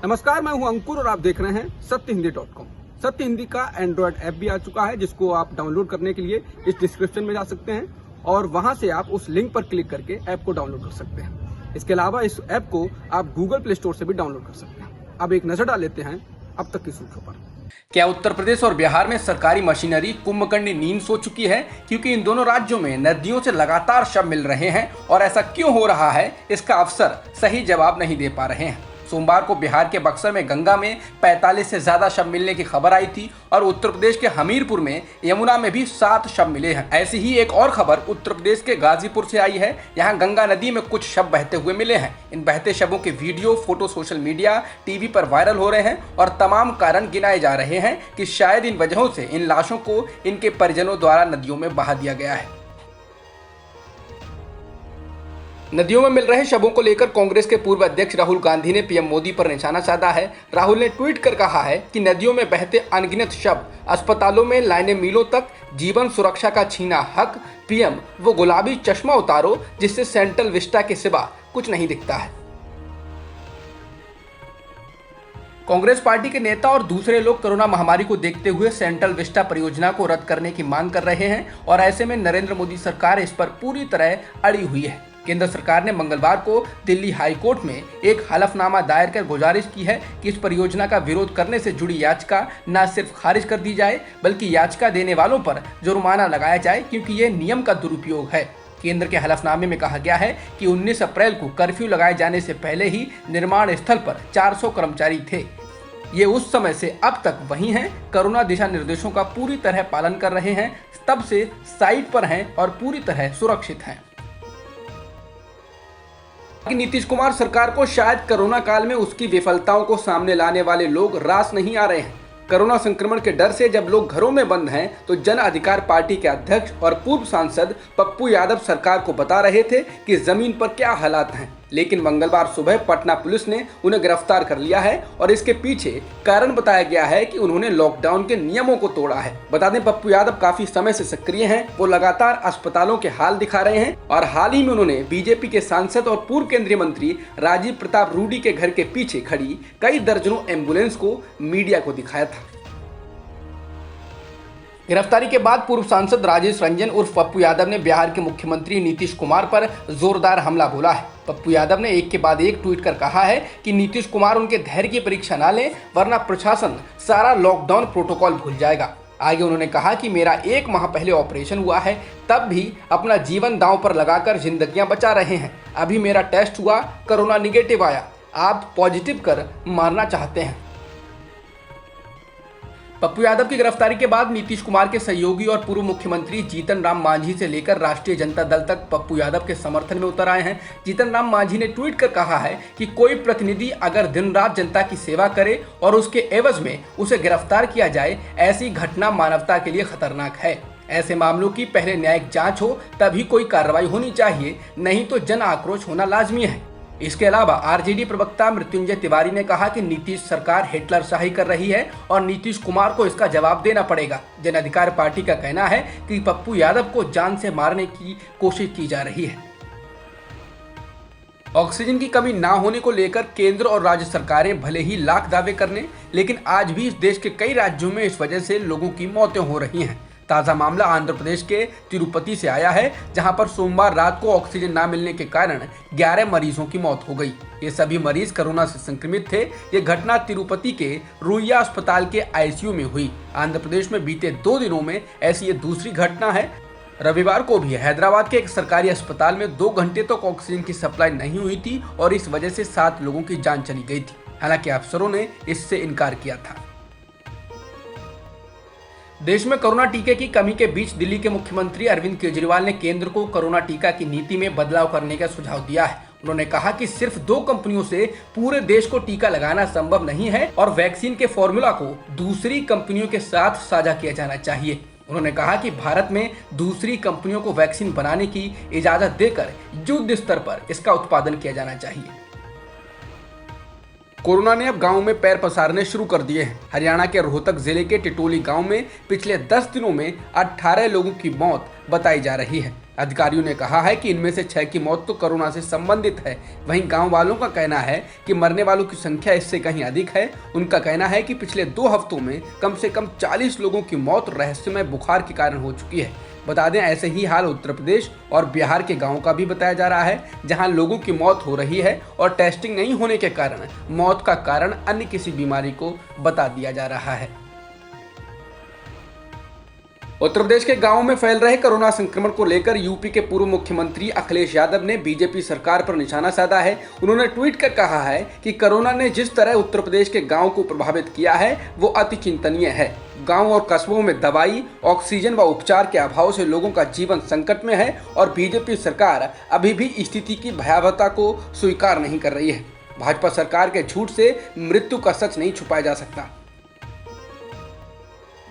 नमस्कार, मैं हूं अंकुर और आप देख रहे हैं सत्यहिंदी.com। सत्य हिंदी का एंड्रॉयड ऐप भी आ चुका है, जिसको आप डाउनलोड करने के लिए इस डिस्क्रिप्शन में जा सकते हैं और वहां से आप उस लिंक पर क्लिक करके ऐप को डाउनलोड कर सकते हैं। इसके अलावा इस ऐप को आप गूगल प्ले स्टोर से भी डाउनलोड कर सकते हैं। अब एक नजर डाल लेते हैं अब तक की सुर्खियों पर। क्या उत्तर प्रदेश और बिहार में सरकारी मशीनरी कुंभकर्णी नींद सो चुकी है? क्योंकि इन दोनों राज्यों में नदियों से लगातार शव मिल रहे हैं और ऐसा क्यों हो रहा है, इसका अफसर सही जवाब नहीं दे पा रहे हैं। सोमवार को बिहार के बक्सर में गंगा में 45 से ज्यादा शव मिलने की खबर आई थी और उत्तर प्रदेश के हमीरपुर में यमुना में भी 7 शव मिले हैं। ऐसी ही एक और खबर उत्तर प्रदेश के गाजीपुर से आई है। यहाँ गंगा नदी में कुछ शव बहते हुए मिले हैं। इन बहते शवों के video, photo social media, TV पर वायरल हो रहे हैं और तमाम कारण गिनाए जा रहे हैं कि शायद इन वजहों से इन लाशों को इनके परिजनों द्वारा नदियों में बहा दिया गया है। नदियों में मिल रहे शवों को लेकर कांग्रेस के पूर्व अध्यक्ष राहुल गांधी ने पीएम मोदी पर निशाना साधा है। राहुल ने ट्वीट कर कहा है कि नदियों में बहते अनगिनत शव, अस्पतालों में लाइनें मीलों तक, जीवन सुरक्षा का छीना हक। पीएम, वो गुलाबी चश्मा उतारो जिससे सेंट्रल विस्टा के सिवा कुछ नहीं दिखता है। कांग्रेस पार्टी के नेता और दूसरे लोग कोरोना महामारी को देखते हुए सेंट्रल विस्टा परियोजना को रद्द करने की मांग कर रहे हैं और ऐसे में नरेंद्र मोदी सरकार इस पर पूरी तरह अड़ी हुई है। केंद्र सरकार ने मंगलवार को दिल्ली हाई कोर्ट में एक हलफनामा दायर कर गुजारिश की है कि इस परियोजना का विरोध करने से जुड़ी याचिका न सिर्फ खारिज कर दी जाए बल्कि याचिका देने वालों पर जुर्माना लगाया जाए, क्योंकि ये नियम का दुरुपयोग है। केंद्र के हलफनामे में कहा गया है कि 19 अप्रैल को कर्फ्यू लगाए जाने से पहले ही निर्माण स्थल पर 400 कर्मचारी थे। ये उस समय से अब तक वहीं हैं, कोरोना दिशा निर्देशों का पूरी तरह पालन कर रहे हैं, तब से साइट पर हैं और पूरी तरह सुरक्षित हैं। नीतीश कुमार सरकार को शायद कोरोना काल में उसकी विफलताओं को सामने लाने वाले लोग रास नहीं आ रहे हैं। कोरोना संक्रमण के डर से जब लोग घरों में बंद हैं तो जन अधिकार पार्टी के अध्यक्ष और पूर्व सांसद पप्पू यादव सरकार को बता रहे थे कि जमीन पर क्या हालात हैं, लेकिन मंगलवार सुबह पटना पुलिस ने उन्हें गिरफ्तार कर लिया है और इसके पीछे कारण बताया गया है कि उन्होंने लॉकडाउन के नियमों को तोड़ा है। बता दें, पप्पू यादव काफी समय से सक्रिय हैं। वो लगातार अस्पतालों के हाल दिखा रहे हैं और हाल ही में उन्होंने बीजेपी के सांसद और पूर्व केंद्रीय मंत्री राजीव प्रताप रूडी के घर के पीछे खड़ी कई दर्जनों एम्बुलेंस को मीडिया को दिखाया था। गिरफ्तारी के बाद पूर्व सांसद राजेश रंजन उर्फ पप्पू यादव ने बिहार के मुख्यमंत्री नीतीश कुमार पर जोरदार हमला बोला है। पप्पू यादव ने एक के बाद एक ट्वीट कर कहा है कि नीतीश कुमार उनके धैर्य की परीक्षा ना लें, वरना प्रशासन सारा लॉकडाउन प्रोटोकॉल भूल जाएगा। आगे उन्होंने कहा कि मेरा 1 माह पहले ऑपरेशन हुआ है, तब भी अपना जीवन दांव पर लगाकर जिंदगियां बचा रहे हैं। अभी मेरा टेस्ट हुआ, कोरोना निगेटिव आया, आप पॉजिटिव कर मारना चाहते हैं। पप्पू यादव की गिरफ्तारी के बाद नीतीश कुमार के सहयोगी और पूर्व मुख्यमंत्री जीतन राम मांझी से लेकर राष्ट्रीय जनता दल तक पप्पू यादव के समर्थन में उतर आए हैं। जीतन राम मांझी ने ट्वीट कर कहा है कि कोई प्रतिनिधि अगर दिन रात जनता की सेवा करे और उसके एवज में उसे गिरफ्तार किया जाए, ऐसी घटना मानवता के लिए खतरनाक है। ऐसे मामलों की पहले न्यायिक जांच हो, तभी कोई कार्रवाई होनी चाहिए, नहीं तो जन आक्रोश होना लाजमी है। इसके अलावा आरजेडी प्रवक्ता मृत्युंजय तिवारी ने कहा कि नीतीश सरकार हिटलर शाही कर रही है और नीतीश कुमार को इसका जवाब देना पड़ेगा। जन अधिकार पार्टी का कहना है कि पप्पू यादव को जान से मारने की कोशिश की जा रही है। ऑक्सीजन की कमी ना होने को लेकर केंद्र और राज्य सरकारें भले ही लाख दावे करने, लेकिन आज भी इस देश के कई राज्यों में इस वजह से लोगों की मौतें हो रही हैं। ताज़ा मामला आंध्र प्रदेश के तिरुपति से आया है, जहां पर सोमवार रात को ऑक्सीजन ना मिलने के कारण 11 मरीजों की मौत हो गई। ये सभी मरीज कोरोना से संक्रमित थे। ये घटना तिरुपति के रुइया अस्पताल के आईसीयू में हुई। आंध्र प्रदेश में बीते 2 दिनों में ऐसी ये दूसरी घटना है। रविवार को भी हैदराबाद के एक सरकारी अस्पताल में 2 घंटे तक ऑक्सीजन की सप्लाई नहीं हुई थी और इस वजह से 7 लोगों की जान चली गई थी। हालांकि अफसरों ने इससे इनकार किया था। देश में कोरोना टीके की कमी के बीच दिल्ली के मुख्यमंत्री अरविंद केजरीवाल ने केंद्र को कोरोना टीका की नीति में बदलाव करने का सुझाव दिया है। उन्होंने कहा कि सिर्फ 2 कंपनियों से पूरे देश को टीका लगाना संभव नहीं है और वैक्सीन के फॉर्मूला को दूसरी कंपनियों के साथ साझा किया जाना चाहिए। उन्होंने कहा कि भारत में दूसरी कंपनियों को वैक्सीन बनाने की इजाजत देकर युद्ध स्तर पर इसका उत्पादन किया जाना चाहिए। कोरोना ने अब गांव में पैर पसारने शुरू कर दिए हैं। हरियाणा के रोहतक जिले के टिटोली गांव में पिछले 10 दिनों में 18 लोगों की मौत बताई जा रही है। अधिकारियों ने कहा है कि इनमें से 6 की मौत तो कोरोना से संबंधित है। वहीं गांव वालों का कहना है कि मरने वालों की संख्या इससे कहीं अधिक है। उनका कहना है कि पिछले 2 हफ्तों में कम से कम 40 लोगों की मौत रहस्यमय बुखार के कारण हो चुकी है। बता दें, ऐसे ही हाल उत्तर प्रदेश और बिहार के गांवों का भी बताया जा रहा है, जहां लोगों की मौत हो रही है और टेस्टिंग नहीं होने के कारण मौत का कारण अन्य किसी बीमारी को बता दिया जा रहा है। उत्तर प्रदेश के गांवों में फैल रहे कोरोना संक्रमण को लेकर यूपी के पूर्व मुख्यमंत्री अखिलेश यादव ने बीजेपी सरकार पर निशाना साधा है। उन्होंने ट्वीट कर कहा है कि कोरोना ने जिस तरह उत्तर प्रदेश के गांव को प्रभावित किया है वो अति चिंतनीय है। गांव और कस्बों में दवाई, ऑक्सीजन व उपचार के अभाव से लोगों का जीवन संकट में है और बीजेपी सरकार अभी भी स्थिति की भयावहता को स्वीकार नहीं कर रही है। भाजपा सरकार के झूठ से मृत्यु का सच नहीं छुपाया जा सकता।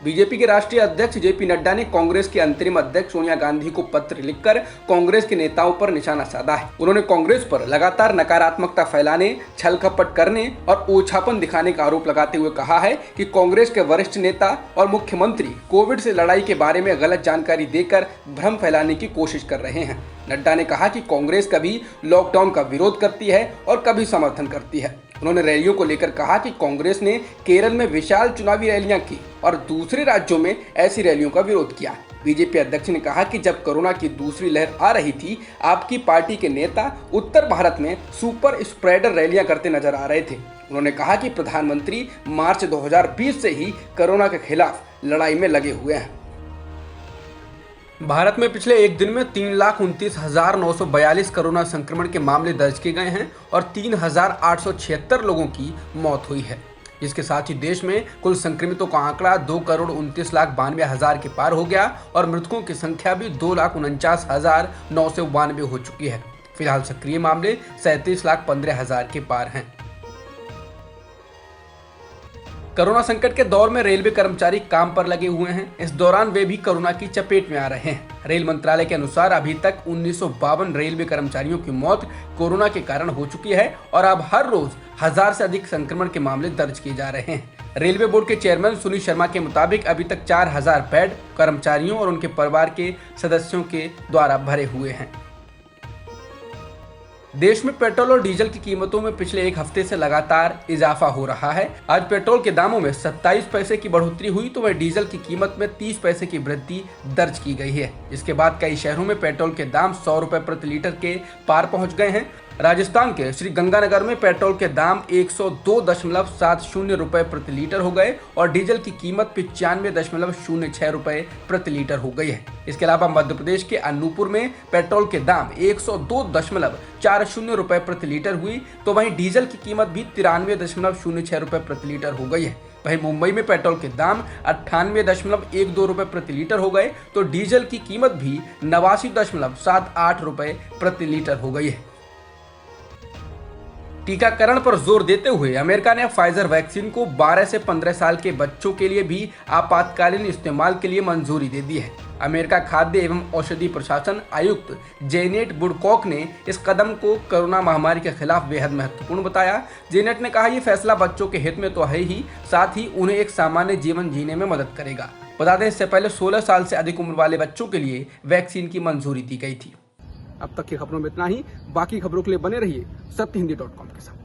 बीजेपी के राष्ट्रीय अध्यक्ष जेपी नड्डा ने कांग्रेस के अंतरिम अध्यक्ष सोनिया गांधी को पत्र लिखकर कांग्रेस के नेताओं पर निशाना साधा है। उन्होंने कांग्रेस पर लगातार नकारात्मकता फैलाने, छल कपट करने और ओछापन दिखाने का आरोप लगाते हुए कहा है कि कांग्रेस के वरिष्ठ नेता और मुख्यमंत्री कोविड से लड़ाई के बारे में गलत जानकारी देकर भ्रम फैलाने की कोशिश कर रहे हैं। नड्डा ने कहा कि कांग्रेस कभी लॉकडाउन का विरोध करती है और कभी समर्थन करती है। उन्होंने रैलियों को लेकर कहा कि कांग्रेस ने केरल में विशाल चुनावी रैलियां की और दूसरे राज्यों में ऐसी रैलियों का विरोध किया। बीजेपी अध्यक्ष ने कहा कि जब कोरोना की दूसरी लहर आ रही थी, आपकी पार्टी के नेता उत्तर भारत में सुपर स्प्रेडर रैलियां करते नजर आ रहे थे। उन्होंने कहा कि प्रधानमंत्री मार्च 2020 से ही कोरोना के खिलाफ लड़ाई में लगे हुए हैं। भारत में पिछले एक दिन में 3,29,942 कोरोना संक्रमण के मामले दर्ज किए गए हैं और 3,876 लोगों की मौत हुई है। इसके साथ ही देश में कुल संक्रमितों का आंकड़ा 2,29,92,000 के पार हो गया और मृतकों की संख्या भी 2,49,992 हो चुकी है। फिलहाल सक्रिय मामले 37,15,000 के पार हैं। कोरोना संकट के दौर में रेलवे कर्मचारी काम पर लगे हुए हैं। इस दौरान वे भी कोरोना की चपेट में आ रहे हैं। रेल मंत्रालय के अनुसार अभी तक 1952 रेलवे कर्मचारियों की मौत कोरोना के कारण हो चुकी है और अब हर रोज 1000 से अधिक संक्रमण के मामले दर्ज किए जा रहे हैं। रेलवे बोर्ड के चेयरमैन सुनील शर्मा के मुताबिक अभी तक 4000 बेड कर्मचारियों और उनके परिवार के सदस्यों के द्वारा भरे हुए हैं। देश में पेट्रोल और डीजल की कीमतों में पिछले एक हफ्ते से लगातार इजाफा हो रहा है। आज पेट्रोल के दामों में 27 पैसे की बढ़ोतरी हुई तो वह डीजल की कीमत में 30 पैसे की वृद्धि दर्ज की गई है। इसके बाद कई शहरों में पेट्रोल के दाम 100 रुपए प्रति लीटर के पार पहुंच गए हैं। राजस्थान के श्री गंगानगर में पेट्रोल के दाम 102.70 रुपए प्रति लीटर हो गए और डीजल की कीमत 95.06 रुपए प्रति लीटर हो गई है। इसके अलावा मध्य प्रदेश के अनूपपुर में पेट्रोल के दाम 102.40 रुपए प्रति लीटर हुई तो वहीं डीजल की कीमत भी 93.06 रुपए प्रति लीटर हो गई है। वहीं मुंबई में पेट्रोल के दाम 98.12 रुपए प्रति लीटर हो गए तो डीजल की कीमत भी 89.78 रुपए प्रति लीटर हो गई है। टीकाकरण पर जोर देते हुए अमेरिका ने फाइजर वैक्सीन को 12 से 15 साल के बच्चों के लिए भी आपातकालीन इस्तेमाल के लिए मंजूरी दे दी है। अमेरिका खाद्य एवं औषधि प्रशासन आयुक्त जेनेट वुडकॉक ने इस कदम को कोरोना महामारी के खिलाफ बेहद महत्वपूर्ण बताया। जेनेट ने कहा, यह फैसला बच्चों के हित में तो है ही, साथ ही उन्हें एक सामान्य जीवन जीने में मदद करेगा। बता दें, इससे पहले 16 साल से अधिक उम्र वाले बच्चों के लिए वैक्सीन की मंजूरी दी गई थी। अब तक की खबरों में इतना ही। बाकी खबरों के लिए बने रहिए सत्यहिंदी.com के साथ।